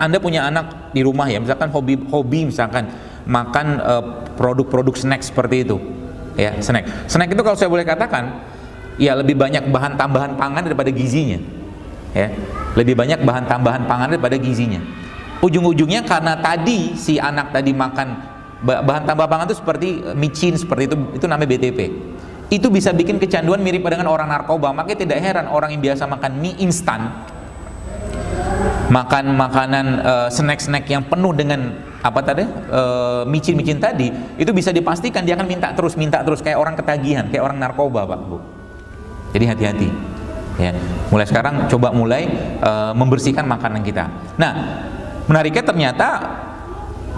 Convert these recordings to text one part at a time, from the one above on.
Anda punya anak di rumah ya, misalkan hobi misalkan makan produk-produk snack seperti itu. Ya, snack. Snack itu kalau saya boleh katakan, ya lebih banyak bahan tambahan pangan daripada gizinya. Ya, lebih banyak bahan tambahan pangan daripada gizinya. Ujung-ujungnya karena tadi si anak tadi makan bahan tambah pangan itu seperti micin seperti itu namanya BTP. Itu bisa bikin kecanduan mirip dengan orang narkoba. Makanya tidak heran orang yang biasa makan mie instan, makan makanan snack-snack yang penuh dengan apa tadi micin-micin tadi, itu bisa dipastikan dia akan minta terus kayak orang ketagihan, kayak orang narkoba, Pak Bu. Jadi hati-hati ya. Mulai sekarang coba membersihkan makanan kita. Nah, menariknya ternyata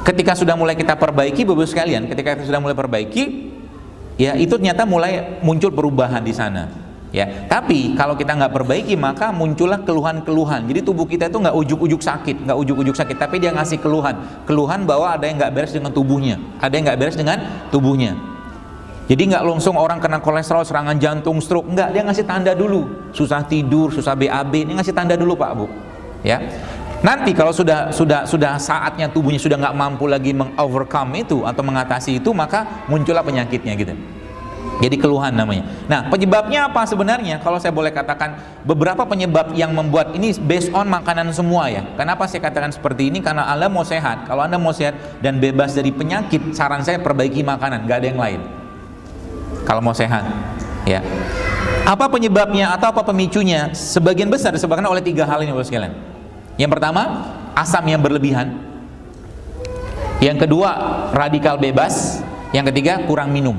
ketika sudah mulai kita perbaiki, Bapak sekalian, ketika kita sudah mulai perbaiki, ya itu ternyata mulai muncul perubahan di sana. Ya, tapi kalau kita nggak perbaiki maka muncullah keluhan-keluhan. Jadi tubuh kita itu nggak ujuk-ujuk sakit, tapi dia ngasih keluhan bahwa ada yang nggak beres dengan tubuhnya, Jadi nggak langsung orang kena kolesterol, serangan jantung, stroke, nggak, dia ngasih tanda dulu, susah tidur, susah BAB, ini ngasih tanda dulu Pak Bu. Ya, nanti kalau sudah saatnya tubuhnya sudah nggak mampu lagi meng-overcome itu atau mengatasi itu, maka muncullah penyakitnya gitu. Jadi keluhan namanya. Nah, penyebabnya apa sebenarnya? Kalau saya boleh katakan beberapa penyebab yang membuat ini based on makanan semua ya. Kenapa saya katakan seperti ini? Karena Anda mau sehat. Kalau Anda mau sehat dan bebas dari penyakit, saran saya perbaiki makanan, nggak ada yang lain. Kalau mau sehat, ya. Apa penyebabnya atau apa pemicunya? Sebagian besar disebabkan oleh 3 hal ini, Bapak sekalian. Yang pertama, asam yang berlebihan. Yang kedua, radikal bebas. Yang ketiga, kurang minum.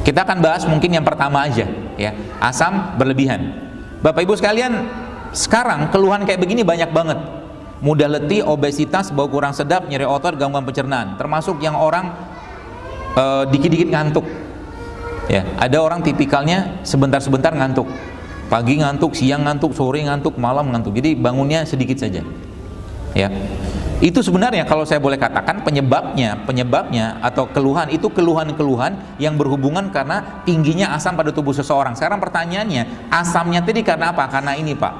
Kita akan bahas mungkin yang pertama aja, ya, asam berlebihan. Bapak Ibu sekalian, sekarang keluhan kayak begini banyak banget. Mudah letih, obesitas, bau kurang sedap, nyeri otot, gangguan pencernaan. Termasuk yang orang dikit-dikit ngantuk. Ya, ada orang tipikalnya sebentar-sebentar ngantuk. Pagi ngantuk, siang ngantuk, sore ngantuk, malam ngantuk. Jadi bangunnya sedikit saja. Ya. Itu sebenarnya kalau saya boleh katakan penyebabnya atau keluhan itu keluhan-keluhan yang berhubungan karena tingginya asam pada tubuh seseorang. Sekarang pertanyaannya, asamnya tadi karena apa? Karena ini, Pak.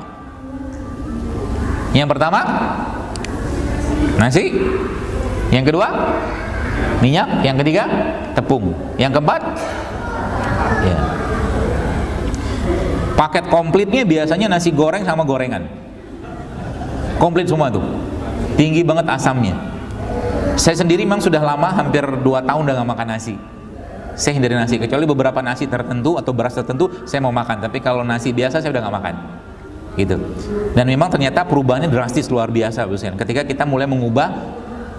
Yang pertama, nasi. Yang kedua, minyak. Yang ketiga, tepung. Yang keempat, ya, paket komplitnya biasanya nasi goreng sama gorengan. Komplit semua tuh. Tinggi banget asamnya. Saya sendiri memang sudah lama, hampir 2 tahun udah gak makan nasi. Saya hindari nasi, kecuali beberapa nasi tertentu atau beras tertentu saya mau makan. Tapi kalau nasi biasa saya udah gak makan gitu. Dan memang ternyata perubahannya drastis luar biasa ketika kita mulai mengubah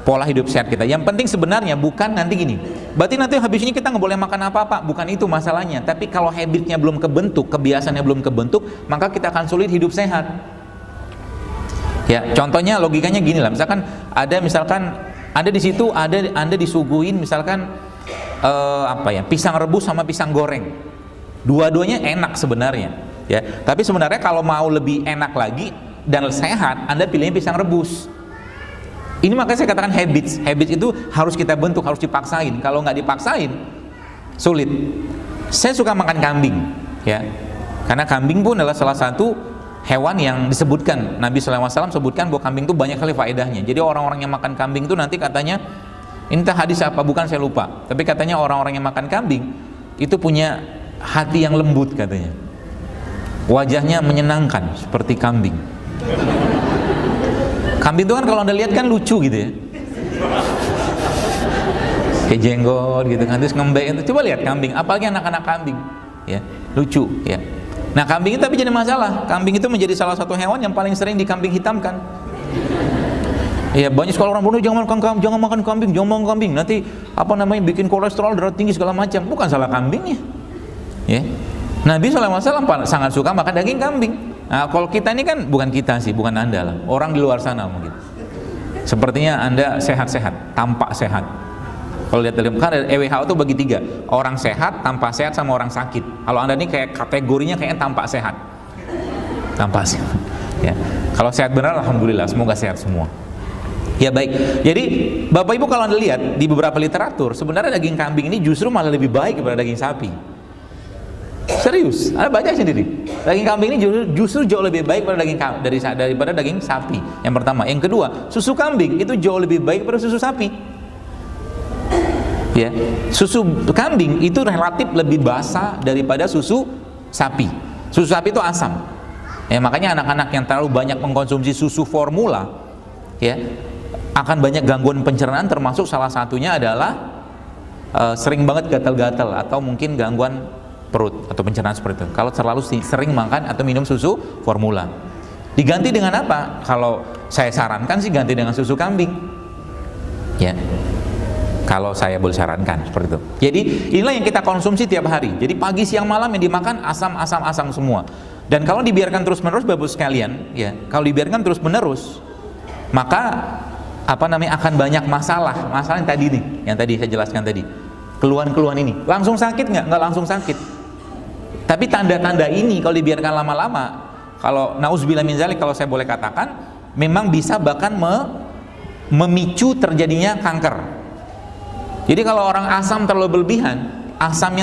pola hidup sehat kita. Yang penting sebenarnya bukan nanti gini, berarti nanti habis ini kita nggak boleh makan apa-apa. Bukan itu masalahnya. Tapi kalau habitnya belum kebentuk, kebiasaannya belum kebentuk, maka kita akan sulit hidup sehat. Ya, contohnya logikanya gini lah. Misalkan ada di situ Anda disuguhin misalkan pisang rebus sama pisang goreng. Dua-duanya enak sebenarnya, ya. Tapi sebenarnya kalau mau lebih enak lagi dan sehat, Anda pilihnya pisang rebus. Ini makanya saya katakan habits itu harus kita bentuk, harus dipaksain. Kalau nggak dipaksain, sulit. Saya suka makan kambing, ya, karena kambing pun adalah salah satu hewan yang disebutkan, Nabi SAW sebutkan bahwa kambing itu banyak kali faedahnya. Jadi orang-orang yang makan kambing itu nanti katanya, ini entah hadis apa bukan saya lupa, tapi katanya orang-orang yang makan kambing itu punya hati yang lembut katanya, wajahnya menyenangkan seperti kambing. Kambing itu kan kalau Anda lihat kan lucu gitu ya, kayak jenggot gitu kan, terus ngembek itu. Coba lihat kambing, apalagi anak-anak kambing, ya, lucu ya. Nah, kambing itu tapi jadi masalah. Kambing itu menjadi salah satu hewan yang paling sering dikambing hitamkan. Ya, banyak sekali orang bunuh jangan makan kambing, nanti bikin kolesterol, darah tinggi segala macam. Bukan salah kambingnya. Ya. Nabi SAW sangat suka makan daging kambing. Nah, kalau kita ini kan bukan kita sih, bukan Anda lah. Orang di luar sana mungkin. Sepertinya Anda sehat-sehat, tampak sehat. Kalau lihat dari WHO itu bagi 3, orang sehat, tanpa sehat, sama orang sakit. Kalau Anda ini kayak kategorinya kayaknya tampak sehat, ya. Kalau sehat benar, alhamdulillah, semoga sehat semua. Ya baik. Jadi Bapak Ibu kalau Anda lihat di beberapa literatur, sebenarnya daging kambing ini justru malah lebih baik daripada daging sapi. Serius, Anda baca sendiri. Daging kambing ini justru jauh lebih baik daripada daging sapi. Yang pertama, yang kedua, susu kambing itu jauh lebih baik daripada susu sapi. Ya, susu kambing itu relatif lebih basah daripada susu sapi. Susu sapi itu asam. Ya, makanya anak-anak yang terlalu banyak mengkonsumsi susu formula, ya, akan banyak gangguan pencernaan, termasuk salah satunya adalah sering banget gatal-gatal atau mungkin gangguan perut atau pencernaan seperti itu kalau terlalu sering makan atau minum susu formula. Diganti dengan apa? Kalau saya sarankan sih ganti dengan susu kambing, ya, kalau saya boleh sarankan seperti itu. Jadi inilah yang kita konsumsi tiap hari. Jadi pagi siang malam yang dimakan asam semua. Dan kalau dibiarkan terus menerus Bapak sekalian, ya, kalau dibiarkan terus menerus, maka akan banyak masalah yang tadi nih, yang tadi saya jelaskan tadi, keluhan-keluhan ini. Langsung sakit nggak langsung sakit. Tapi tanda-tanda ini kalau dibiarkan lama-lama, kalau nauzubillah min dzalik, kalau saya boleh katakan, memang bisa bahkan memicu terjadinya kanker. Jadi kalau orang asamnya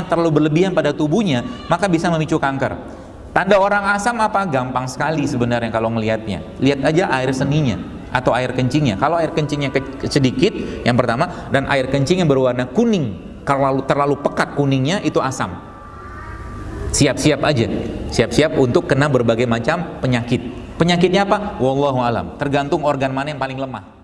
terlalu berlebihan pada tubuhnya, maka bisa memicu kanker. Tanda orang asam apa? Gampang sekali sebenarnya kalau melihatnya. Lihat aja air seninya atau air kencingnya. Kalau air kencingnya sedikit, yang pertama, dan air kencing yang berwarna kuning, kalau terlalu pekat kuningnya, itu asam. Siap-siap aja, siap-siap untuk kena berbagai macam penyakit. Penyakitnya apa? Wallahu alam. Tergantung organ mana yang paling lemah.